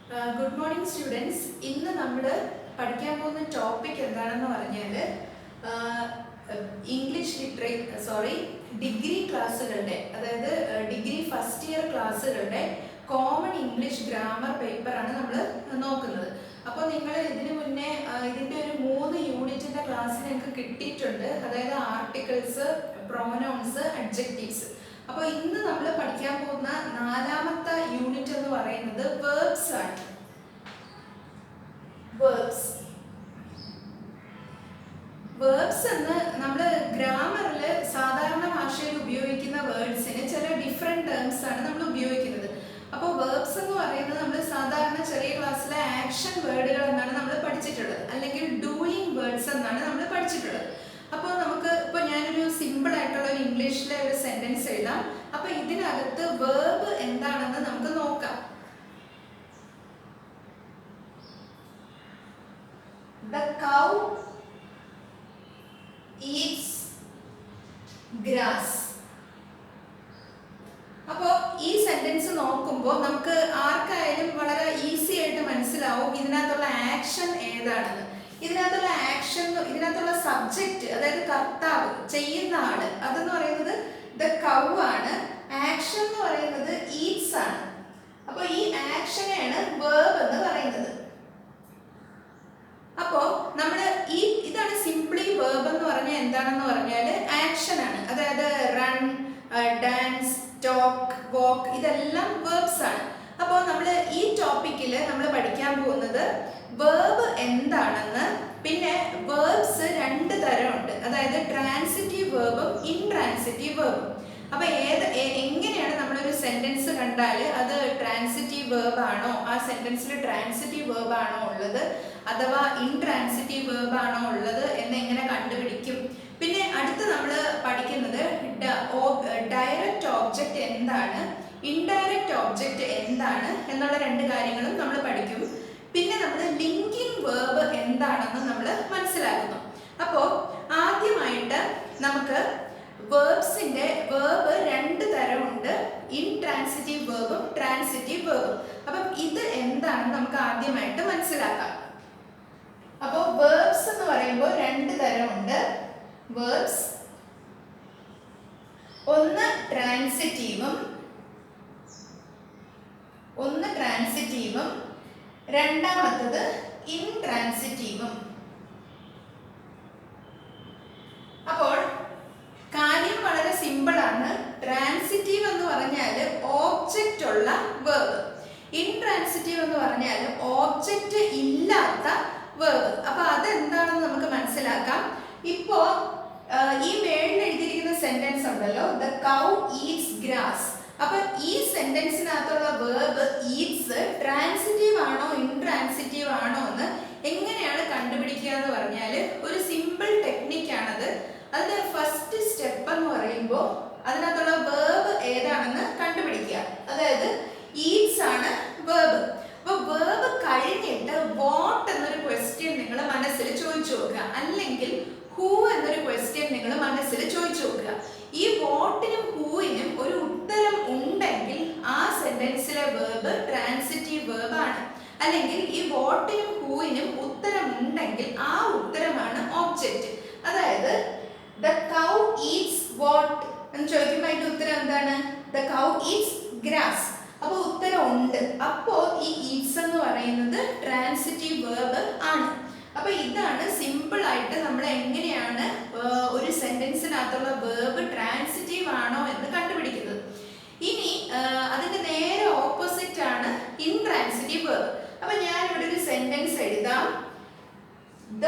Good morning students. ഇന്ന് നമ്മൾ പഠിക്കാൻ പോകുന്ന ടോപ്പിക് എന്താണെന്ന് പറഞ്ഞാൽ ഡിഗ്രി ക്ലാസ്സുകളുടെ അതായത് ഡിഗ്രി ഫസ്റ്റ് ഇയർ ക്ലാസ്സുകളുടെ കോമൺ ഇംഗ്ലീഷ് ഗ്രാമർ പേപ്പറാണ് നമ്മൾ നോക്കുന്നത്. അപ്പോൾ നിങ്ങൾ ഇതിനു മുന്നേ ഇതിൻ്റെ ഒരു 3 യൂണിറ്റിൻ്റെ ക്ലാസ് നിങ്ങൾക്ക് കിട്ടിയിട്ടുണ്ട്. അതായത് ആർട്ടിക്കിൾസ്, പ്രോനൗൺസ്, അഡ്ജക്റ്റീവ്സ്. അപ്പോൾ ഇന്ന് നമ്മൾ പഠിക്കാൻ പോകുന്ന 4ാമത്തെ യൂണിറ്റ് എന്ന് പറയുന്നത് വേർബ്സ് ആണ്. വേർബ്സ് എന്ന് നമ്മൾ ഗ്രാമറിൽ സാധാരണ ഭാഷയിൽ ഉപയോഗിക്കുന്ന വേർഡ്സിന് ചില ഡിഫറെൻറ്റ് ടേംസ് ആണ് നമ്മൾ ഉപയോഗിക്കുന്നത്. അപ്പോൾ വേർബ്സ് എന്ന് പറയുന്നത് നമ്മൾ സാധാരണ ചെറിയ ക്ലാസ്സിലെ ആക്ഷൻ വേർഡുകൾ എന്നാണ് നമ്മൾ പഠിച്ചിട്ടുള്ളത്, അല്ലെങ്കിൽ ഡൂയിങ് വേർഡ്സ് എന്നാണ് നമ്മൾ പഠിച്ചിട്ടുള്ളത്. അപ്പോൾ നമുക്ക് ഇപ്പോൾ ഞാനൊരു സിമ്പിൾ ആയിട്ടുള്ള ഒരു ഇംഗ്ലീഷിലെ ഒരു സെന്റൻസ് എഴുതാം. അപ്പോൾ ഇതിനകത്ത് വേർബ് എന്താണെന്ന് നമുക്ക് നോക്കാം. The cow eats grass. അപ്പോൾ ഈ സെന്റൻസ് നോക്കുമ്പോൾ നമുക്ക് ആർക്കായാലും വളരെ ഈസി ആയിട്ട് മനസ്സിലാവും ഇതിനകത്തുള്ള ആക്ഷൻ ഏതാണെന്ന്. ഇതിനകത്തുള്ള സബ്ജക്റ്റ്, അതായത് കർത്താവ്, ചെയ്യുന്ന ആള്, അതെന്ന് പറയുന്നത് ദ കൗ ആണ്. ആക്ഷൻ എന്ന് പറയുന്നത് ഈറ്റ്സ് ആണ്. അപ്പോൾ ഈ ആക്ഷനെയാണ് വേർബ് എന്ന് പറയുന്നത്. അപ്പോൾ നമ്മൾ ഇതാണ് സിംപ്ലി വേർബ് എന്ന് പറഞ്ഞാൽ എന്താണെന്ന് പറഞ്ഞാൽ ആക്ഷൻ ആണ്. അതായത് റൺ, ഡാൻസ്, ടോക്ക്, വാക്ക്, ഇതെല്ലാം വേർബ്സ് ആണ്. അപ്പോൾ നമ്മൾ ഈ ടോപ്പിക്കിൽ നമ്മൾ പഠിക്കാൻ പോകുന്നത് വേർബ് എന്താണെന്ന്, പിന്നെ വേർബ്സ് 2 തരമുണ്ട്. അതായത് ട്രാൻസിറ്റീവ് വേർബും ഇൻട്രാൻസിറ്റീവ് വേർബും. അപ്പോൾ എങ്ങനെയാണ് നമ്മളൊരു സെന്റൻസ് കണ്ടാൽ അത് ട്രാൻസിറ്റീവ് വേർബ് ആണോ, ആ സെന്റൻസിൽ ട്രാൻസിറ്റീവ് വേർബ് ആണോ ഉള്ളത്, അഥവാ ഇൻട്രാൻസിറ്റീവ് വേർബ് ആണോ ഉള്ളത് എന്ന് എങ്ങനെ കണ്ടുപിടിക്കും. പിന്നെ അടുത്ത് നമ്മൾ പഠിക്കുന്നത് ഡയറക്റ്റ് ഓബ്ജക്റ്റ് എന്താണ്, ഇൻഡയറക്റ്റ് ഓബ്ജക്റ്റ് എന്താണ് എന്നുള്ള 2 കാര്യങ്ങളും നമ്മൾ പഠിക്കും. പിന്നെ നമ്മൾ ലിങ്കിങ് വേർബ് എന്താണെന്ന് നമ്മൾ മനസ്സിലാക്കുന്നു. അപ്പോൾ ആദ്യമായിട്ട് നമുക്ക് വേർബ്സിന്റെ വേർബ് 2 തരമുണ്ട്, ഇൻട്രാൻസിറ്റീവ് വേർബും ട്രാൻസിറ്റീവ് വേർബും. അപ്പം ഇത് എന്താണെന്ന് നമുക്ക് ആദ്യമായിട്ട് മനസ്സിലാക്കാം. അപ്പോൾ വേർബ്സ് എന്ന് പറയുമ്പോൾ 2 തരമുണ്ട്. വേർബ്സ് ഒന്ന് ട്രാൻസിറ്റീവും രണ്ടാമത്തത് ഇൻട്രാൻസിറ്റീവും. അപ്പോൾ കാര്യം വളരെ സിമ്പിൾ ആണ്. ട്രാൻസിറ്റീവ് എന്ന് പറഞ്ഞാൽ ഓബ്ജക്റ്റ് ഉള്ള വേർബ്, ഇൻട്രാൻസിറ്റീവ് എന്ന് പറഞ്ഞാൽ ഓബ്ജക്റ്റ് ഇല്ലാത്ത വേർബ്. അപ്പൊ അതെന്താണെന്ന് നമുക്ക് മനസ്സിലാക്കാം. ഇപ്പോ ഈ മേളിൽ എഴുതിയിരിക്കുന്ന സെന്റൻസ് ഉണ്ടല്ലോ, ദ കൗ ഈറ്റ്സ് ഗ്രാസ്. അപ്പൊ ഈ സെന്റൻസിനകത്തുള്ള വേർബ് ഈറ്റ്സ് ട്രാൻസിറ്റീവ് ആണോ ഇൻട്രാൻസിറ്റീവ് ആണോ എന്ന് എങ്ങനെയാണ് കണ്ടുപിടിക്കുക എന്ന് പറഞ്ഞാൽ ഒരു സിമ്പിൾ ടെക്നിക്കാണത്. അതിന്റെ ഫസ്റ്റ് സ്റ്റെപ്പ് എന്ന് പറയുമ്പോൾ അതിനകത്തുള്ള വേർബ് ഏതാണെന്ന് കണ്ടുപിടിക്കുക. അതായത് ഈറ്റ്സ് ആണ് വേർബ്. അപ്പൊ വേർബ് കഴിഞ്ഞിട്ട് വാട്ട് എന്നൊരു ക്വസ്റ്റ്യൻ നിങ്ങൾ മനസ്സിൽ ചോദിച്ചു നോക്കുക, അല്ലെങ്കിൽ ഹൂ എന്നൊരു ക്വസ്റ്റ്യൻ നിങ്ങൾ മനസ്സിൽ ചോദിച്ചു നോക്കുക. ഈ വാട്ടിനും ഹൂവിനും ഒരു ഉത്തരം ഉണ്ടെങ്കിൽ ആ സെന്റൻസിലെ വേർബ് ട്രാൻസിറ്റീവ് വേർബ് ആണ്. അല്ലെങ്കിൽ ഈ വാട്ടിനും ഹൂവിനും ഉത്തരം ഉണ്ടെങ്കിൽ ആ ഉത്തരമാണ് ഓബ്ജക്റ്റ്. അതായത് ദ കൗ ഈറ്റ്സ് വാട്ട് എന്ന് ചോദിക്കുമ്പോൾ അതിന്റെ ഉത്തരം എന്താണ്? The cow Eats grass. അപ്പോൾ ഉത്തരം ഉണ്ട്. അപ്പോൾ ഈ ഈറ്റ്സ് എന്ന് പറയുന്നത് ട്രാൻസിറ്റീവ് വേർബ് ആണ്. അപ്പൊ ഇതാണ് സിമ്പിൾ ആയിട്ട് നമ്മൾ എങ്ങനെയാണ് ഒരു സെന്റൻസിനകത്തുള്ള വേർബ് ട്രാൻസിറ്റീവ് ആണോ എന്ന് കണ്ടുപിടിക്കുന്നത്. ഇനി അതിന്റെ നേരെ ഓപ്പോസിറ്റ് ആണ് ഇൻട്രാൻസിറ്റീവ് വേർബ്. അപ്പൊ ഞാൻ ഇവിടെ ഒരു സെന്റൻസ് എഴുതാം. The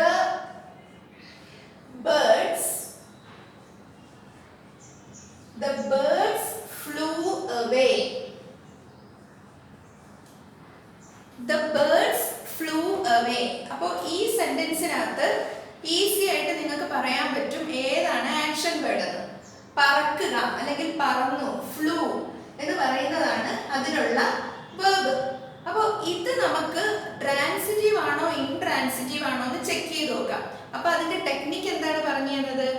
birds flew away. The birds flew away. അപ്പോൾ ഈ സെന്റൻസിനകത്ത് ഈസി ആയിട്ട് നിങ്ങൾക്ക് പറയാൻ പറ്റും ഏതാണ് ആക്ഷൻ വേർഡ് എന്ന്. പറക്കുക അല്ലെങ്കിൽ പറന്നു, ഫ്ലൂ എന്ന് പറയുന്നതാണ് അതിനുള്ള വേർബ്. അപ്പോൾ ഇത് നമുക്ക് ട്രാൻസിറ്റീവ് ആണോ ഇൻട്രാൻസിറ്റീവ് ആണോ എന്ന് ചെക്ക് ചെയ്ത് നോക്കാം. അപ്പൊ അതിന്റെ ടെക്നിക്ക് എന്താണ് പറഞ്ഞു തരുന്നത്?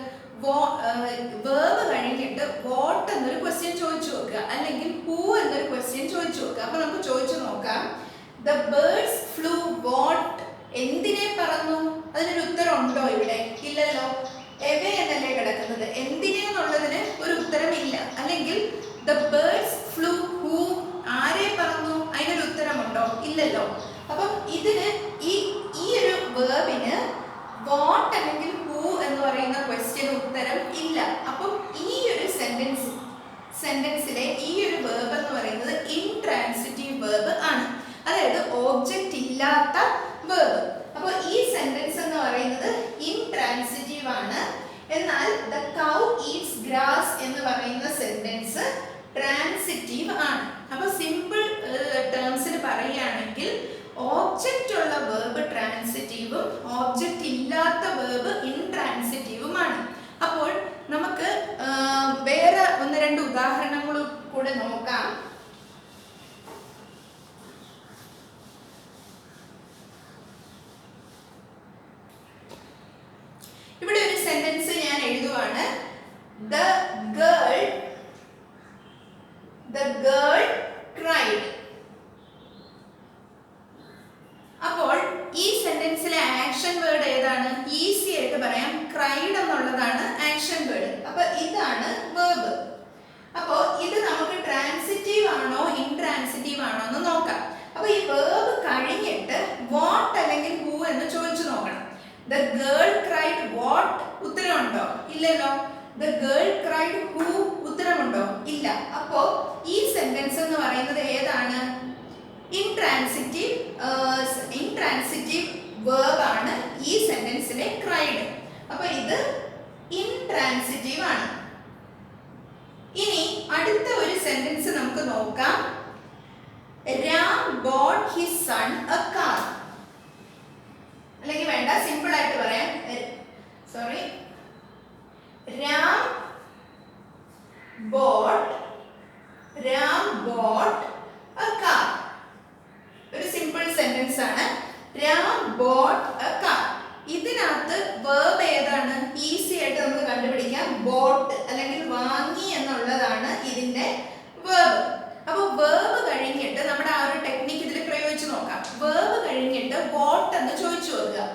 വേർബ് കഴിഞ്ഞിട്ട് വാട്ട് എന്നൊരു ക്വസ്റ്റ്യൻ ചോദിച്ചു നോക്കുക, അല്ലെങ്കിൽ ഹൂ എന്നൊരു ക്വസ്റ്റ്യൻ ചോദിച്ചു നോക്കുക. അപ്പൊ നമുക്ക് ചോദിച്ചു നോക്കാം. The birds flew what? എന്തിനെ പറന്നു? അതിനൊരു ഉത്തരം ഉണ്ടോ ഇവിടെ? ഇല്ലല്ലോ. എവേ എന്നല്ലേ കിടക്കുന്നത്. എന്തിനെ എന്നുള്ളതിന് ഒരു ഉത്തരമില്ല. അല്ലെങ്കിൽ the birds flew who? ആരെ പറന്നു? അതിനൊരു ഉത്തരമുണ്ടോ? ഇല്ലല്ലോ. അപ്പം ഇതിന് ഈ ഒരു വേർബിന് വാട്ട് അല്ലെങ്കിൽ ഹൂ എന്ന് പറയുന്ന ക്വസ്റ്റ്യൻ ഉത്തരം ഇല്ല. അപ്പം ഈ ഒരു സെന്റൻസിലെ ഈ ഒരു വേർബ് എന്ന് പറയുന്നത് ഇൻട്രാൻസിറ്റീവ് വേർബ് ആണ്. അതായത് ഓബ്ജക്റ്റ് ഇല്ലാത്ത വേർബ്. അപ്പോൾ ഈ സെന്റൻസ് എന്ന് പറയുന്നത് ഇൻട്രാൻസിറ്റീവ് ആണ്. എന്നാൽ ദ കൗ ഈറ്റ്സ് ഗ്രാസ് എന്ന് പറയുന്ന സെന്റൻസ് ട്രാൻസിറ്റീവ് ആണ്. അപ്പോൾ സിമ്പിൾ ടേംസിൽ പറയുകയാണെങ്കിൽ ഓബ്ജക്റ്റ് ഉള്ള വേർബ് ട്രാൻസിറ്റീവും ഓബ്ജക്റ്റ് ഇല്ലാത്ത വേർബ് ഇൻട്രാൻസിറ്റീവുമാണ്. അപ്പോൾ നമുക്ക് വേറെ ഒന്ന് രണ്ട് ഉദാഹരണങ്ങൾ കൂടെ നോക്കാം. ഇവിടെ ഒരു സെന്റൻസ് ഞാൻ എഴുതുവാണ്. The girl cried. അപ്പോൾ ഈ സെന്റൻസിലെ ആക്ഷൻ വേർഡ് ഏതാണ്? ഈസി ആയിട്ട് പറയാം, ക്രൈഡ് എന്നുള്ളതാണ് ആക്ഷൻ വേർഡ്. അപ്പൊ ഇതാണ് വേർബ്. അപ്പോ ഇത് നമുക്ക് ട്രാൻസിറ്റീവ് ആണോ ഇൻട്രാൻസിറ്റീവ് ആണോ എന്ന് നോക്കാം. അപ്പൊ ഈ വേർബ് കഴിഞ്ഞിട്ട് വാട്ട് അല്ലെങ്കിൽ ഹൂ എന്ന് ചോദിച്ചു നോക്കണം. The girl cried what? ഉത്തരമുണ്ടോ? ഇല്ലല്ലോ. The girl cried who? ഉത്തരമുണ്ടോ? ഇല്ല. അപ്പോ ഈ സെന്റൻസ് എന്ന് പറയുന്നത് ഏതാണ്? ഇൻട്രാൻസിറ്റീവ് വേർബ് ആണ് ഈ സെന്റൻസിലെ ക്രൈഡ്. അപ്പൊ ഇത് ഇൻട്രാൻസിറ്റീവ് ആണ്. ഇനി അടുത്ത ഒരു സെന്റൻസ് നമുക്ക് നോക്കാം. Ram bought his son a car. അല്ലെങ്കിൽ വേണ്ട, സിമ്പിൾ ആയിട്ട് പറയാം. Ram bought a car. ഒരു സിമ്പിൾ സെന്റൻസ് ആണ്. Ram bought a car. ഇതിനകത്ത് വേർബ് ഏതാണ്? ഈസി ആയിട്ട് നമുക്ക് കണ്ടുപിടിക്കാം. bought അല്ലെങ്കിൽ വാങ്ങി എന്നുള്ളതാണ് ഇതിന്റെ വേർബ്. അപ്പോൾ വേർബ് കഴിഞ്ഞിട്ട് നമ്മുടെ ആ ഒരു ടെക്നിക്ക് ഇതിൽ പ്രയോഗിച്ച് നോക്കാം. വേർബ് കഴിഞ്ഞിട്ട് bought എന്ന് ചോദിച്ചു നോക്കുക.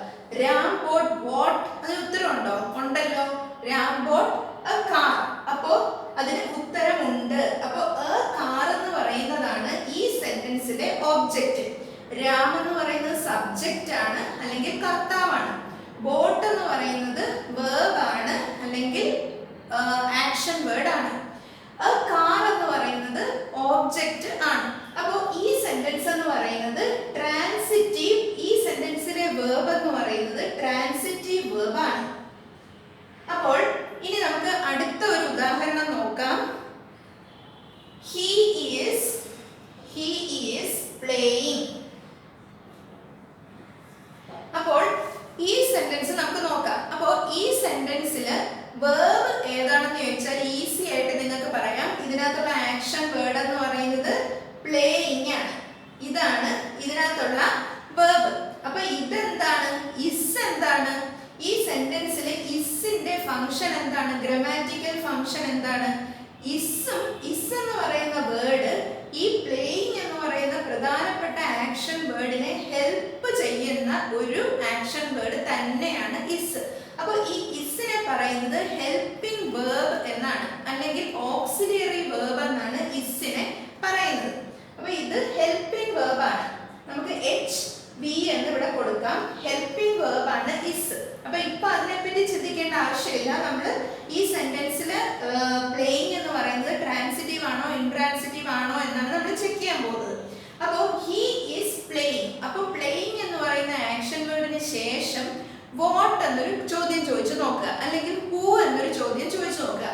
Ram bought what? അതിന് ഉത്തരമുണ്ടോ? ഉണ്ടല്ലോ. Ram bought a car. അപ്പോ അതിന് ഉത്തരമുണ്ട്. അപ്പോ a car എന്ന് പറയുന്നതാണ് ഈ സെന്റൻസിലെ ഒബ്ജക്റ്റ്. രാം എന്ന് പറയുന്നത് സബ്ജക്റ്റ് ആണ് അല്ലെങ്കിൽ കർത്താവാണ്. bought എന്ന് പറയുന്നത് വേർബ് ആണ് അല്ലെങ്കിൽ ആക്ഷൻ വേർഡ് ആണ്. a car എന്ന് പറയുന്നത് ഒബ്ജക്റ്റ് ആണ്. അപ്പോൾ ഈ സെന്റൻസ് എന്ന് പറയുന്നത് ട്രാൻസിറ്റീവ്. ഈ സെന്റൻസിലെ വേർബ് എന്ന് പറയുന്നത് ട്രാൻസിറ്റീവ് വേർബ് ആണ്. അപ്പോൾ ഇനി നമുക്ക് അടുത്ത ഒരു ഉദാഹരണം നോക്കാം. He is playing. അപ്പോൾ ഈ സെന്റൻസ് നമുക്ക് നോക്കാം. അപ്പോൾ ഈ സെന്റൻസിൽ വേർബ് ഏതാണെന്ന് ചോദിച്ചാൽ ഈസി ആയിട്ട് നിങ്ങൾക്ക് പറയാം. ഇതിനകത്തുള്ള ആക്ഷൻ വേർഡ് എന്ന് പറയുന്നത് പ്ലേയിങ് ആണ്. ഇതാണ് ഇതിനകത്തുള്ള വേർബ്. അപ്പൊ ഇതെന്താണ്? ഇസ് എന്താണ്? ഈ സെന്റൻസിലെ ഇസിന്റെ ഫംഗ്ഷൻ എന്താണ്? ഗ്രാമാറ്റിക്കൽ ഫംഗ്ഷൻ എന്താണ്? ഇസ് എന്ന് പറയുന്ന വേർഡ് ഈ പ്ലേയിങ് എന്ന് പറയുന്ന പ്രധാനപ്പെട്ട ആക്ഷൻ വേർഡിനെ ഹെൽപ്പ് ചെയ്യുന്ന ഒരു ആക്ഷൻ വേർഡ് തന്നെയാണ് ഇസ്. അപ്പൊ ഈ ഇസിനെ പറയുന്നത് ഹെൽപ്പിംഗ് വേർബ് എന്നാണ്, അല്ലെങ്കിൽ ഓക്സിലിയറി വേർബ് എന്നാണ് ഇസിനെ പറയുന്നത്. അപ്പൊ ഇത് ഹെൽപ്പിംഗ് വേർബ് ആണ്. നമുക്ക് HV എന്ന് ഇവിടെ കൊടുക്കാം. ഹെൽപ്പിംഗ് വേർബ് ആണ് ഇസ്. അപ്പൊ ഇപ്പൊ അതിനെപ്പറ്റി ചിന്തിക്കേണ്ട ആവശ്യമില്ല. നമ്മൾ ഈ സെന്റൻസിൽ പ്ലേയിങ് എന്ന് പറയുന്നത് ട്രാൻസിറ്റീവ് ആണോ ഇൻട്രാൻസിറ്റീവ് ആണോ എന്നാണ് നമ്മൾ ചെക്ക് ചെയ്യാൻ പോകുന്നത്. അപ്പോൾ ഹി ഈസ് പ്ലേയിങ്. അപ്പോൾ പ്ലേയിങ് എന്ന് പറയുന്ന ആക്ഷൻ വേർഡിന് ശേഷം വാട്ട് എന്നൊരു ചോദ്യം ചോദിച്ചു നോക്കുക, അല്ലെങ്കിൽ ഹൂ എന്നൊരു ചോദ്യം ചോദിച്ചു നോക്കുക.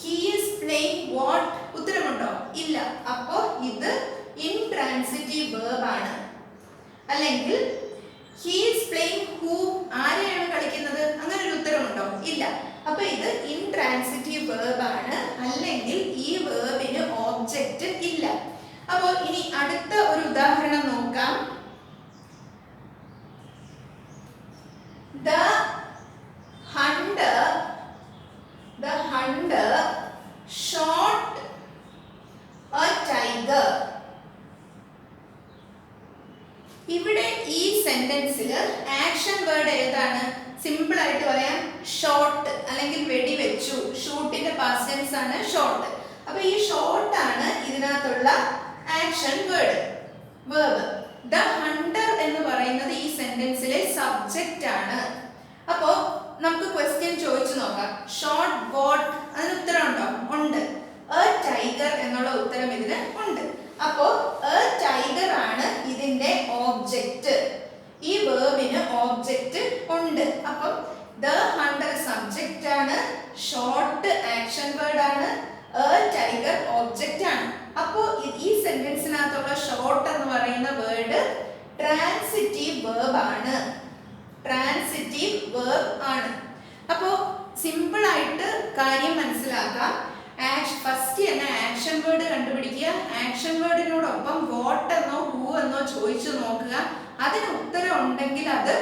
He is playing what? ഉത്തരമുണ്ടോ? ഇല്ല. അപ്പോൾ ഇത് ഇൻട്രാൻസിറ്റീവ് വേർബ് ആണ്. അല്ലെങ്കിൽ he is playing who? ആരെയാണ് കളിക്കുന്നത്? അങ്ങനെ ഒരു ഉത്തരമുണ്ടോ? ഇല്ല. അപ്പൊ ഇത് ഇൻട്രാൻസിറ്റീവ് വേർബ് ആണ്, അല്ലെങ്കിൽ ഈ വേർബിന് ഓബ്ജക്റ്റ് ഇല്ല. അപ്പോൾ ഇനി അടുത്ത ഒരു ഉദാഹരണം നോക്കാം. The hunter shot a tiger. ഇവിടെ ഈ സെന്റൻസിൽ ആക്ഷൻ വേർഡ് ഏതാണ്? സിമ്പിൾ ആയിട്ട് പറയാം, ഷോട്ട് അല്ലെങ്കിൽ വെടിവെച്ചു. ഷൂട്ടിന്റെ പാസ്റ്റ് ടെൻസ് ആണ് ഷോട്ട്. അപ്പൊ ഈ ഷോട്ട് ആണ് ഇതിനകത്തുള്ള action word verb. The Hunter എന്ന് പറയുന്നത് ഈ സെന്റൻസിലെ സബ്ജക്റ്റ് ആണ്. അപ്പോ നമുക്ക് ക്വസ്റ്റ്യൻ ചോദിച്ചു നോക്കാം. ഷോട്ട് ഗോട്ട്, അതിന് ഉത്തരം ഉണ്ടോ? ഉണ്ട്. എ ടൈഗർ എന്നുള്ള ഉത്തരം ഇതിന് ഉണ്ട്. അപ്പോ എ ടൈഗർ ആണ് ഇതിന്റെ ഓബ്ജക്റ്റ്. ഈ വേർബിന് ഓബ്ജക്റ്റ് ഉണ്ട്. അപ്പം ദ ഹണ്ടർ സബ്ജക്റ്റ് ആണ്, ഷോട്ട് ആക്ഷൻ വേർഡ് ആണ്, എ ടൈഗർ ഓബ്ജക്റ്റ് ആണ്. അപ്പോ ഈ സെന്റൻസിനകത്തുള്ള ഷോട്ട് എന്ന് പറയുന്ന വേർഡ് ട്രാൻസിറ്റീവ് വേർബ് ആണ്. ട്രാൻസിറ്റീവ് വേർബ് ആണ്. അപ്പോ സിമ്പിൾ ആയിട്ട് കാര്യം മനസ്സിലാക്കാം. ഫസ്റ്റ് തന്നെ ആക്ഷൻ വേർഡ് കണ്ടുപിടിക്കുക. ആക്ഷൻ വേർഡിനോടൊപ്പം വാട്ട് എന്നോ ഹൂ എന്നോ ചോദിച്ചു നോക്കുക. അതിന് ഉത്തരം ഉണ്ടെങ്കിൽ അത്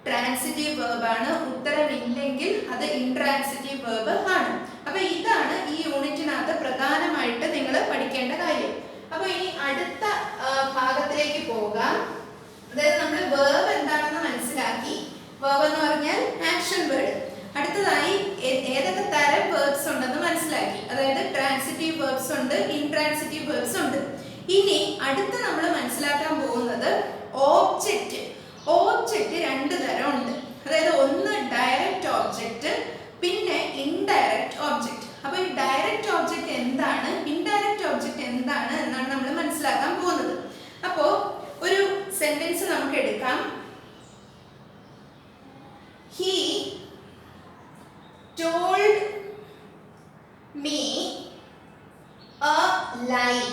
ട്രാൻസിറ്റീവ് വേർബ് ആണ്. ഉത്തരമില്ലെങ്കിൽ അത് ഇൻട്രാൻസിറ്റീവ് വേർബ് ആണ്. അപ്പൊ ഇതാണ് ഈ യൂണിറ്റിനകത്ത് പ്രധാനമായിട്ട് നിങ്ങൾ പഠിക്കേണ്ട കാര്യം. അപ്പൊ ഇനി അടുത്ത ഭാഗത്തിലേക്ക് പോകാം. അതായത് നമ്മൾ വേർബ് എന്താണെന്ന് മനസ്സിലാക്കി. വേർബ് എന്ന് പറഞ്ഞാൽ ആക്ഷൻ വേർഡ്. അടുത്തതായി ഏതൊക്കെ തരം വേർബ്സ് ഉണ്ടെന്ന് മനസ്സിലാക്കി. അതായത് ട്രാൻസിറ്റീവ് വേർബ്സ് ഉണ്ട്, ഇൻട്രാൻസിറ്റീവ് വേർബ്സ് ഉണ്ട്. ഇനി അടുത്ത നമ്മൾ മനസ്സിലാക്കാൻ പോകുന്നത് ഓബ്ജക്റ്റ്. ഓബ്ജക്റ്റ് രണ്ട് തരം ഉണ്ട്. അതായത് ഒന്ന് ഡയറക്റ്റ് ഓബ്ജക്റ്റ്, പിന്നെ ഇൻഡയറക്റ്റ് ഓബ്ജക്റ്റ്. അപ്പൊ ഈ ഡയറക്റ്റ് ഓബ്ജക്റ്റ് എന്താണ്, ഇൻഡയറക്റ്റ് ഓബ്ജക്റ്റ് എന്താണ് എന്നാണ് നമ്മൾ മനസ്സിലാക്കാൻ പോകുന്നത്. അപ്പോ ഒരു സെന്റൻസ് നമുക്ക് എടുക്കാം. He told me a lie.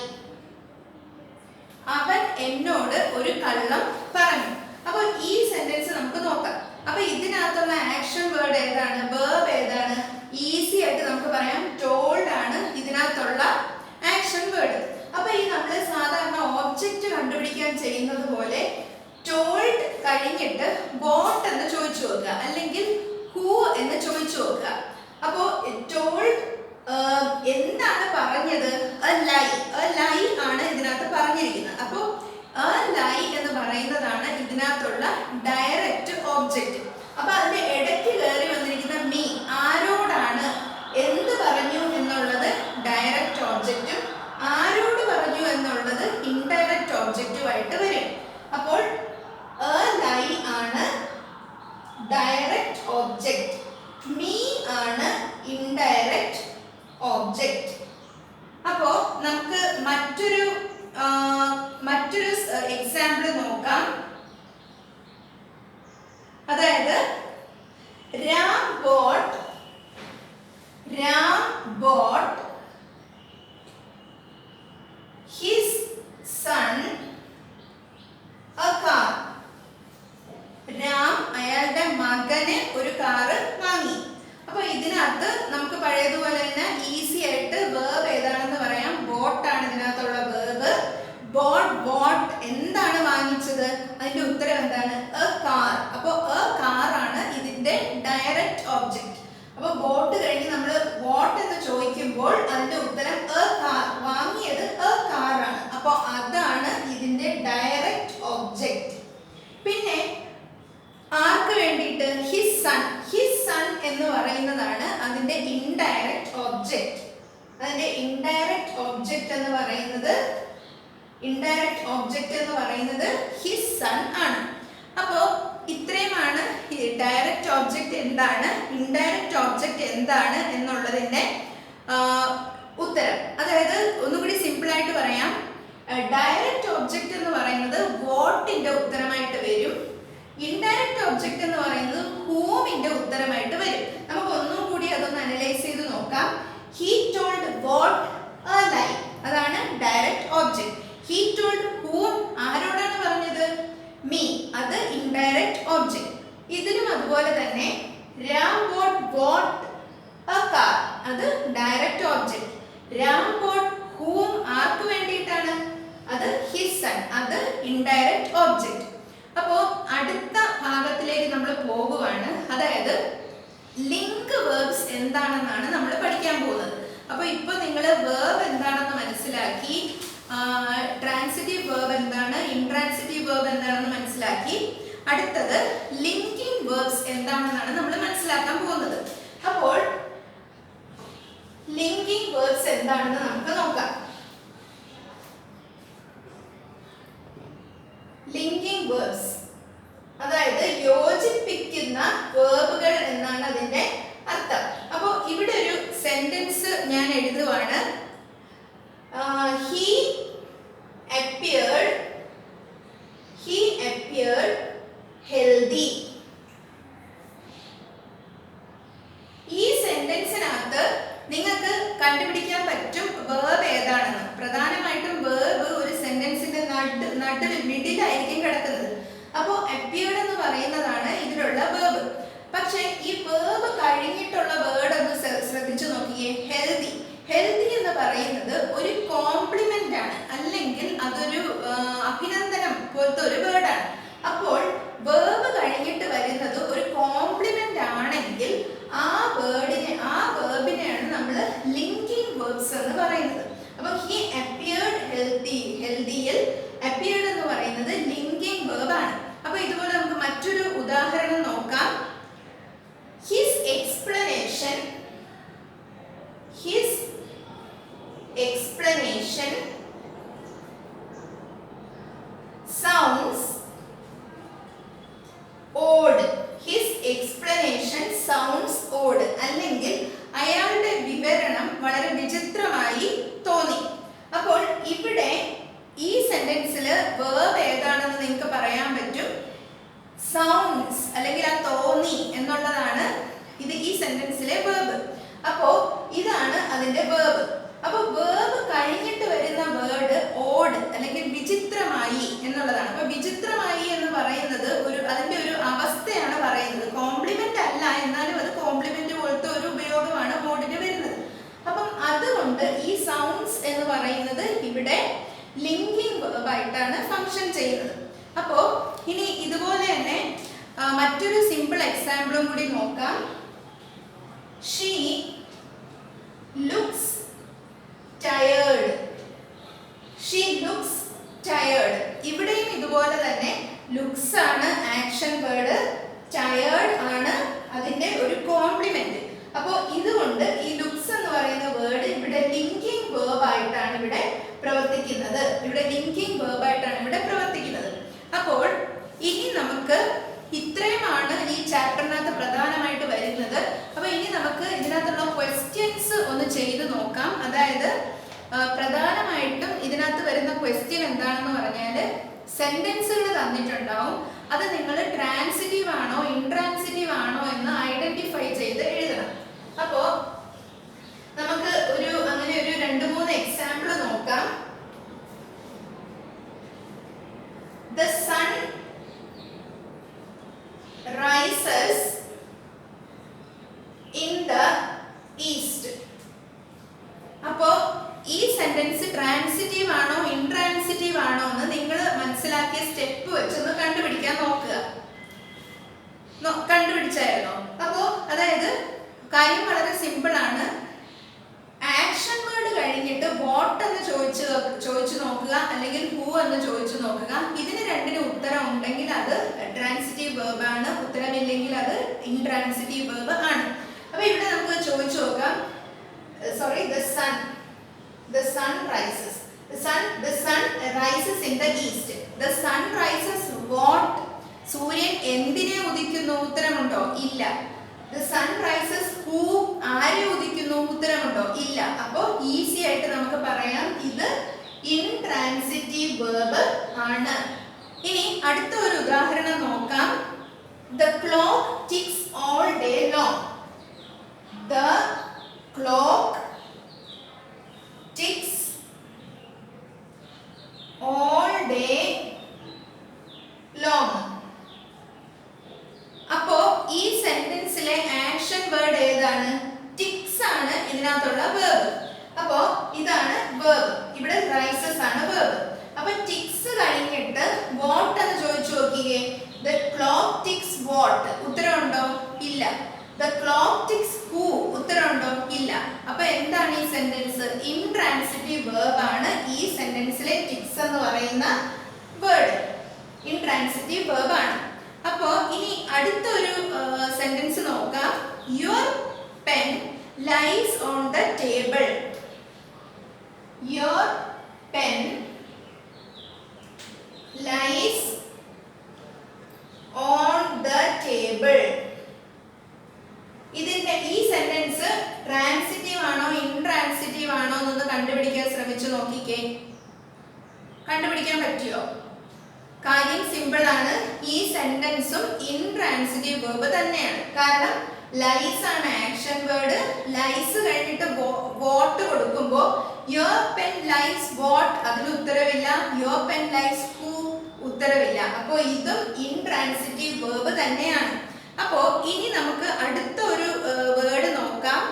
അവൻ എന്നോട് ഒരു കള്ളം പറഞ്ഞു. അപ്പോൾ ഈ സെന്റൻസ് നമുക്ക് നോക്കാം. അപ്പൊ ഇതിനകത്തുള്ള ആക്ഷൻ വേർഡ് ഏതാണ്, വേർബ് ഏതാണ്? ഈസി ആയിട്ട് നമുക്ക് പറയാം, ടോൾഡ് ആണ് ഇതിനകത്തുള്ള ആക്ഷൻ വേർഡ്. അപ്പൊ ഈ നമ്മൾ സാധാരണ ഓബ്ജക്റ്റ് കണ്ടുപിടിക്കാൻ ചെയ്യുന്നത് പോലെ ടോൾഡ് കഴിഞ്ഞിട്ട് വാട്ട് എന്ന് ചോദിച്ചു നോക്കുക, അല്ലെങ്കിൽ ഹൂ എന്ന് ചോദിച്ചു നോക്കുക. അപ്പോ ടോൾഡ് എന്താണ് പറഞ്ഞത്? A lie. എ ലൈ ആണ് ഇതിനകത്ത് പറഞ്ഞിരിക്കുന്നത്. അപ്പോ എ ലൈ എന്ന് പറയുന്നതാണ് ഇതിനകത്തുള്ള ഡയറക്റ്റ് ഓബ്ജക്റ്റ്. അപ്പൊ അതിന്റെ ഇടയ്ക്ക് കയറി വന്നിരിക്കുന്ന മീ, ആരോടാണ്, എന്ത് പറഞ്ഞു എന്നുള്ളത് ഡയറക്റ്റ് ഓബ്ജക്റ്റും ആരോട് പറഞ്ഞു എന്നുള്ളത് ഇൻഡയറക്റ്റ് ഓബ്ജക്റ്റുമായിട്ട് വരും. അപ്പോൾ എ ലൈ ആണ് ഡയറക്റ്റ് ഓബ്ജക്റ്റ്, മീ ആണ് ഇൻഡയറക്റ്റ് ഓബ്ജക്റ്റ്. അപ്പോ നമുക്ക് മറ്റൊരു എക്സാമ്പിൾ നോക്കാം. അതായത് Ram boat his son A car. Ram അയാളുടെ മകന് ഒരു കാറ് വാങ്ങി. അപ്പൊ ഇതിനകത്ത് നമുക്ക് പഴയതുപോലെ തന്നെ ഈസി ആയിട്ട് വേർബ് ഏതാണെന്ന് പറയാം. ബോട്ട് ആണ് ഇതിനകത്തുള്ള വേർബ്. ബോട്ട് എന്താണ് വാങ്ങിച്ചത്? അതിന്റെ ഉത്തരം എന്താണ്? A car. അപ്പൊ എ കാർ ആണ് ഇതിന്റെ ഡയറക്റ്റ് ഓബ്ജക്റ്റ്. അപ്പൊ ബോട്ട് കഴിഞ്ഞ് നമ്മൾ വാട്ട് എന്ന് ചോദിക്കുമ്പോൾ അതിന്റെ ഉത്തരം എ കാർ, വാങ്ങിയത് എ കാർ ആണ്. അപ്പൊ അതാണ് ഇതിന്റെ ഡയറക്റ്റ് ഓബ്ജക്റ്റ്. പിന്നെ ആർക്ക് വേണ്ടിയിട്ട്? His son. ഹിസ് സൺ എന്ന് പറയുന്നതാണ് അതിന്റെ ഇൻഡയറക്റ്റ് ഓബ്ജക്റ്റ്. അതിന്റെ ഇൻഡയറക്റ്റ് ഓബ്ജക്റ്റ് എന്ന് പറയുന്നത് ഹിസ് സൺ ആണ്. അപ്പോ ഇത്രയുമാണ് ഡയറക്റ്റ് ഓബ്ജക്റ്റ് എന്താണ്, ഇൻഡയറക്റ്റ് ഓബ്ജക്റ്റ് എന്താണ് എന്നുള്ളതിന്റെ ഉത്തരം. അതായത് ഒന്നുകൂടി സിമ്പിൾ ആയിട്ട് പറയാം. ഡയറക്റ്റ് ഓബ്ജക്റ്റ് എന്ന് പറയുന്നത് വാട്ടിന്റെ ഉത്തരമായിട്ട് വരും. ഇൻഡയറക്റ്റ് ഓബ്ജക്റ്റ് എന്ന് പറയുന്നത് ഹൂമിന്റെ ഉത്തരമായിട്ട് വരും. നമുക്ക് ഒന്നും കൂടി അതൊന്ന് അനലൈസ് ചെയ്ത് നോക്കാം. He told what a lie, അതാണ് direct object. He told whom, ആരോടാണ് പറഞ്ഞത്? മീ, അത് ഇൻഡയറക്റ്റ് ഓബ്ജക്റ്റ്. ഇതിലും അതുപോലെ തന്നെ രാം ബോട്ട് എ കാർ, അത് direct object. Ram bought whom, ആർക്ക് വേണ്ടിയിട്ടാണ്? അത് ഹിസ് സൺ, അത് ഇൻഡയറക്റ്റ് ഓബ്ജക്റ്റ്. അപ്പോൾ അടുത്ത ഭാഗത്തിലേക്ക് നമ്മൾ പോകുവാണ്. അതായത് ലിങ്ക് വേർബ്സ് എന്താണെന്നാണ് നമ്മൾ പഠിക്കാൻ പോകുന്നത്. അപ്പോൾ ഇപ്പൊ നിങ്ങൾ വേർബ് എന്താണെന്ന് മനസ്സിലാക്കി. ട്രാൻസിറ്റീവ് വേർബ് എന്താണ്, ഇൻട്രാൻസിറ്റീവ് വേർബ് വേർബ് എന്താണെന്ന് മനസ്സിലാക്കി. അടുത്തത് ലിങ്കിങ് വേർബ്സ് എന്താണെന്നാണ് നമ്മൾ മനസ്സിലാക്കാൻ പോകുന്നത്. അപ്പോൾ ലിങ്കിങ് വേർബ്സ് എന്താണെന്ന് നമുക്ക് നോക്കാം. ലിങ്കിങ് വേർബ്സ് അതായത് യോജിപ്പിക്കുന്ന വേർബുകൾ എന്നാണ് അതിന്റെ അർത്ഥം. അപ്പോൾ ഇവിടെ ഒരു സെന്റൻസ് ഞാൻ എഴുതുവാണ്. He appeared healthy. ഈ സെന്റൻസിനകത്ത് നിങ്ങൾക്ക് കണ്ടുപിടിക്കാൻ പറ്റും വേർബ് ഏതാണെന്ന്. പ്രധാനമായിട്ടും വേർബ് ഒരു സെന്റൻസിന്റെ നടുവിൽ മിഡിലായിരിക്കും കിടക്കുന്നത്. അപ്പോൾ appeared എന്ന് പറയുന്നതാണ് ഇതിലുള്ള വേർബ്. പക്ഷെ ഈ വേർബ് കഴിഞ്ഞിട്ടുള്ള വേർഡ് ഒന്ന് ശ്രദ്ധിച്ചു നോക്കിയേ. ഹെൽത്തി. ഹെൽത്തി എന്ന് പറയുന്നത് ഒരു കോംപ്ലിമെന്റ് ആണ്, അല്ലെങ്കിൽ അതൊരു അഭിനന്ദനം പോലത്തെ ഒരു വേർഡാണ്. അപ്പോൾ വേർബ് കഴിഞ്ഞിട്ട് വരുന്നത് ഒരു കോംപ്ലിമെന്റ് ആണെങ്കിൽ ആ വേർബിനെയാണ് നമ്മൾ ലിങ്കിങ് വേർബ്സ് എന്ന് പറയുന്നത്. അപ്പോൾ ഹി അപ്പിയർഡ് ഹെൽത്തി, ഹെൽത്തിയിൽ അപ്പിയർഡ് എന്ന് പറയുന്നത് ലിങ്കിങ് വേർബ് ആണ്. അപ്പോൾ ഇതുപോലെ നമുക്ക് മറ്റൊരു ഉദാഹരണം നോക്കാം. His explanation sounds odd. His explanation sounds odd. അല്ലെങ്കിൽ അയാളുടെ വിവരണം വളരെ വിചിത്രമായി തോന്നി. അപ്പോൾ ഇവിടെ ഈ സെന്റൻസിൽ വേർബ് ഏതാണെന്ന് നിങ്ങൾക്ക് പറയാൻ പറ്റും. സൗണ്ട്സ് അല്ലെങ്കിൽ ആ തോന്നി എന്നുള്ളതാണ് ഇത് ഈ സെന്റൻസിലെ വേർബ്. അപ്പോ ഇതാണ് അതിന്റെ വേർബ്. അപ്പൊ വേർബ് കഴിഞ്ഞിട്ട് വരുന്ന വേർഡ് ഓഡ് അല്ലെങ്കിൽ വിചിത്രമായി എന്നുള്ളതാണ്. അപ്പൊ വിചിത്രമായി എന്ന് പറയുന്നത് അതിന്റെ ഒരു അവസ്ഥയാണ് പറയുന്നത്. കോംപ്ലിമെന്റ് അല്ല, എന്നാലും അത് കോംപ്ലിമെന്റ് പോലത്തെ ഒരു ഉപയോഗമാണ് ഓഡിന് വരുന്നത്. അപ്പം അതുകൊണ്ട് ഈ സൗണ്ട്സ് എന്ന് പറയുന്നത് ഇവിടെ ലിങ്കിങ് വേർബ് ആയിട്ടാണ് ഫങ്ഷൻ ചെയ്യുന്നത്. അപ്പോ ഇനി ഇതുപോലെ തന്നെ മറ്റൊരു സിമ്പിൾ എക്സാമ്പിളും കൂടി നോക്കാം. She looks tired. She looks tired. ഇവിടെയും ഇതുപോലെ തന്നെ looks ആണ് ആക്ഷൻ വേർഡ്, tired ആണ് അതിന്റെ ഒരു കോംപ്ലിമെന്റ്. അപ്പോൾ ഇതുകൊണ്ട് ഈ looks എന്ന് പറയുന്ന വേർഡ് ഇവിടെ ലിങ്കിങ് വേർബ് ആയിട്ടാണ് ഇവിടെ പ്രവർത്തിക്കുന്നത്. അപ്പോൾ ഇനി നമുക്ക് ഇത്രയുമാണ് ഈ ചാപ്റ്ററിനകത്ത് പ്രധാനമായിട്ട് വരുന്നത്. അപ്പോൾ ഇനി നമുക്ക് ഇതിനകത്തുള്ള ക്വസ്റ്റ്യൻസ് ഒന്ന് ചെയ്ത് നോക്കാം. അതായത് പ്രധാനമായിട്ടും ഇതിനകത്ത് വരുന്ന ക്വസ്റ്റ്യൻ എന്താണെന്ന് പറഞ്ഞാൽ സെന്റൻസുകൾ തന്നിട്ടുണ്ടാവും. അത് നിങ്ങൾ ട്രാൻസിറ്റീവ് ആണോ ഇൻട്രാൻസിറ്റീവ് ആണോ എന്ന് ഐഡന്റിഫൈ ചെയ്ത് എഴുതണം. അപ്പോൾ നമുക്ക് അങ്ങനെ ഒരു 2-3 എക്സാമ്പിൾ നോക്കാം. The sun rises in the east. അപ്പോൾ ഈ സെന്റൻസ് ട്രാൻസിറ്റീവ് ആണോ ഇൻട്രാൻസിറ്റീവ് ആണോ എന്ന് നിങ്ങൾ മനസ്സിലാക്കിയ സ്റ്റെപ്പ് വെച്ചൊന്ന് കണ്ടുപിടിക്കാൻ നോക്കുക. കണ്ടുപിടിച്ചായിരുന്നോ? അപ്പോൾ അതായത് കാര്യം വളരെ സിമ്പിൾ ആണ്. ആക്ഷൻ വേർഡ് കഴിഞ്ഞിട്ട് വാട്ട് എന്ന് ചോദിച്ചു നോക്കുക, അല്ലെങ്കിൽ ഹൂ എന്ന് ചോദിച്ചു നോക്കുക. ഇതിന് രണ്ടിനും ഉത്തരം ഉണ്ടെങ്കിൽ അത് ട്രാൻസിറ്റീവ് വേർബ് ആണ്, ഉത്തരമില്ലെങ്കിൽ അത് ഇൻട്രാൻസിറ്റീവ് വേർബ് ആണ്. അപ്പൊ ഇവിടെ നമുക്ക് ചോദിച്ചു നോക്കാം. the sun rises in the east. The sun rises what? സൂര്യൻ എന്തിനെ ഉദിക്കുന്നു? ഉത്തരമുണ്ടോ? ഇല്ല. The sun rises who? ആരെ ഉദിക്കുന്നു? ഉത്തരമുണ്ടോ? ഇല്ല. അപ്പോൾ ഈസി ആയിട്ട് നമുക്ക് പറയാം ഇത് ഇൻട്രാൻസിറ്റീവ് വേർബ് ആണ്. ഇനി അടുത്ത ഒരു ഉദാഹരണം നോക്കാം. The clock ticks all day long. The clock ticks all day long. അപ്പോ ഈ സെന്റൻസിലെ ആക്ഷൻ വേർഡ് ഏതാണ്? ടിക്സ് ആണ് ഇതിനകത്തുള്ള വേർബ്. അപ്പോ ഇതാണ് വേർബ്. ഇവിടെ റൈസസ് ആണ് വേർബ്. അപ്പൊ ടിക്സ് കഴിഞ്ഞിട്ട് വാട്ട് എന്ന് ചോദിച്ചു നോക്കിയേ. The clock ticks what? ഉത്തരമുണ്ടോ? ഇല്ല. The clock ticks who? ഉത്തരമുണ്ടോ? ഇല്ല. അപ്പൊ എന്താണ് ഈ സെന്റൻസ്? ഇൻട്രാൻസിറ്റീവ് വേർബ് ആണ് ഈ സെന്റൻസിലെ ടിക്സ് എന്ന് പറയുന്ന ഇൻട്രാൻസിറ്റീവ് വെർബ് ആണ്. അപ്പോൾ ഇനി അടുത്തൊരു സെന്റൻസ് നോക്കാം. Your pen lies on the table. Your pen lies on the table. ഇതിന്റെ ഈ സെന്റൻസ് ട്രാൻസിറ്റീവ് ആണോ ഇൻട്രാൻസിറ്റീവ് ആണോ എന്നൊന്ന് കണ്ടുപിടിക്കാൻ ശ്രമിച്ചു നോക്കിക്കേ. കണ്ടുപിടിക്കാൻ പറ്റിയോ? കാര്യം സിമ്പിൾ ആണ്. ഈ സെന്റൻസും ഇൻട്രാൻസിറ്റീവ് വെർബ് തന്നെയാണ്. കാരണം ലൈസ് ആണ് ആക്ഷൻ വേർഡ്. ലൈസ് കഴിഞ്ഞിട്ട് വോട്ട് കൊടുക്കുമ്പോൾ യുവർ പെൻ ലൈസ് വാട്ട്, അതിന് ഉത്തരവില്ല. യുവർ പെൻ ലൈസ് ഹൂ, ഉത്തരവില്ല. അപ്പോൾ ഇതും ഇൻട്രാൻസിറ്റീവ് വെർബ് തന്നെയാണ്. അപ്പോൾ ഇനി നമുക്ക് അടുത്ത ഒരു വേർഡ് നോക്കാം.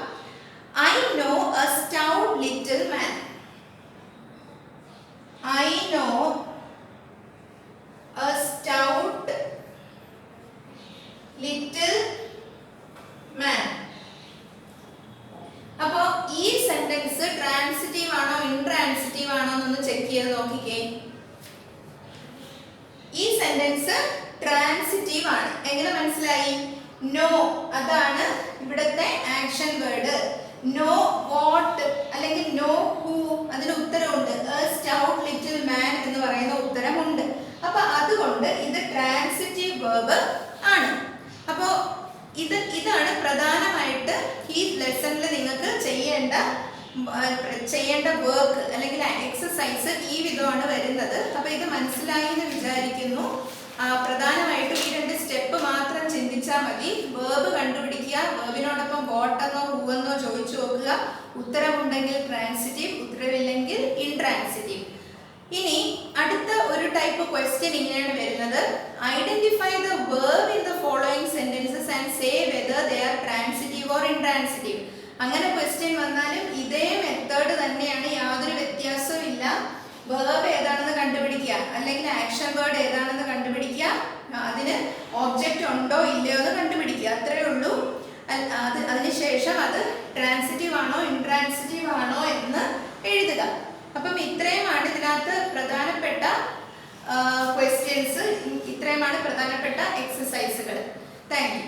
I know A stout little man. I know a stout little man. അപ്പോ ഈ സെന്റൻസ് ട്രാൻസിറ്റീവ് ആണോ ഇൻട്രാൻസിറ്റീവ് ആണോ എന്നൊന്ന് ചെക്ക് ചെയ്ത് നോക്കിക്കേ. ഈ സെന്റൻസ് ട്രാൻസിറ്റീവ് ആണ്. എങ്ങനെ മനസ്സിലായി? നോ അതാണ് ഇവിടുത്തെ ആക്ഷൻ വേർഡ്. നോ വാട്ട് അല്ലെങ്കിൽ നോ ഹൂ അതിന് ഉത്തരവുണ്ട്. സ്റ്റൗട്ട് ലിറ്റിൽ മാൻ എന്ന് പറയുന്ന ഉത്തരമുണ്ട്. അപ്പൊ അതുകൊണ്ട് ഇത് ട്രാൻസിറ്റീവ് വെർബ് ആണ്. അപ്പോൾ ഇതാണ് പ്രധാനമായിട്ട് ഈ ലെസണിൽ നിങ്ങൾക്ക് ചെയ്യേണ്ട വർക്ക് അല്ലെങ്കിൽ എക്സസൈസ് ഈ വിധമാണ് വരുന്നത്. അപ്പൊ ഇത് മനസ്സിലായി എന്ന് വിചാരിക്കുന്നു. പ്രധാനമായിട്ടും ഈ 2 സ്റ്റെപ്പ് മാത്രം ചിന്തിച്ചാൽ മതി. വേർബ് കണ്ടുപിടിക്കുക, വേർബിനോടൊപ്പം വാട്ടെന്നോ ഹൂവെന്നോ ചോദിച്ചു നോക്കുക. ഉത്തരമുണ്ടെങ്കിൽ ട്രാൻസിറ്റീവ്, ഉത്തരവില്ലെങ്കിൽ ഇൻട്രാൻസിറ്റീവ്. ഇനി അടുത്ത ഒരു ടൈപ്പ് ക്വസ്റ്റ്യൻ ഇങ്ങനെയാണ് വരുന്നത്. Identify the verb in the following sentences and say whether they are transitive or intransitive. അങ്ങനെ ക്വസ്റ്റ്യൻ വന്നാലും ഇതേ മെത്തേഡ് തന്നെയാണ്, യാതൊരു വ്യത്യാസവും ഇല്ല. വേർബ് ഏതാണെന്ന് കണ്ടുപിടിക്കുക, അല്ലെങ്കിൽ ആക്ഷൻ വേർഡ് ഏതാണെന്ന് കണ്ടുപിടിക്കുക, അതിന് ഒബ്ജക്റ്റ് ഉണ്ടോ ഇല്ലയോ എന്ന് കണ്ടുപിടിക്കുക. അത്രയേ ഉള്ളൂ. അതിനുശേഷം അത് ട്രാൻസിറ്റീവ് ആണോ ഇൻട്രാൻസിറ്റീവ് ആണോ എന്ന് എഴുതുക. അപ്പം ഇത്രയുമാണ് ഇതിനകത്ത് പ്രധാനപ്പെട്ട ക്വസ്റ്റ്യൻസ്, ഇത്രയുമാണ് പ്രധാനപ്പെട്ട എക്സസൈസുകൾ. Thank you.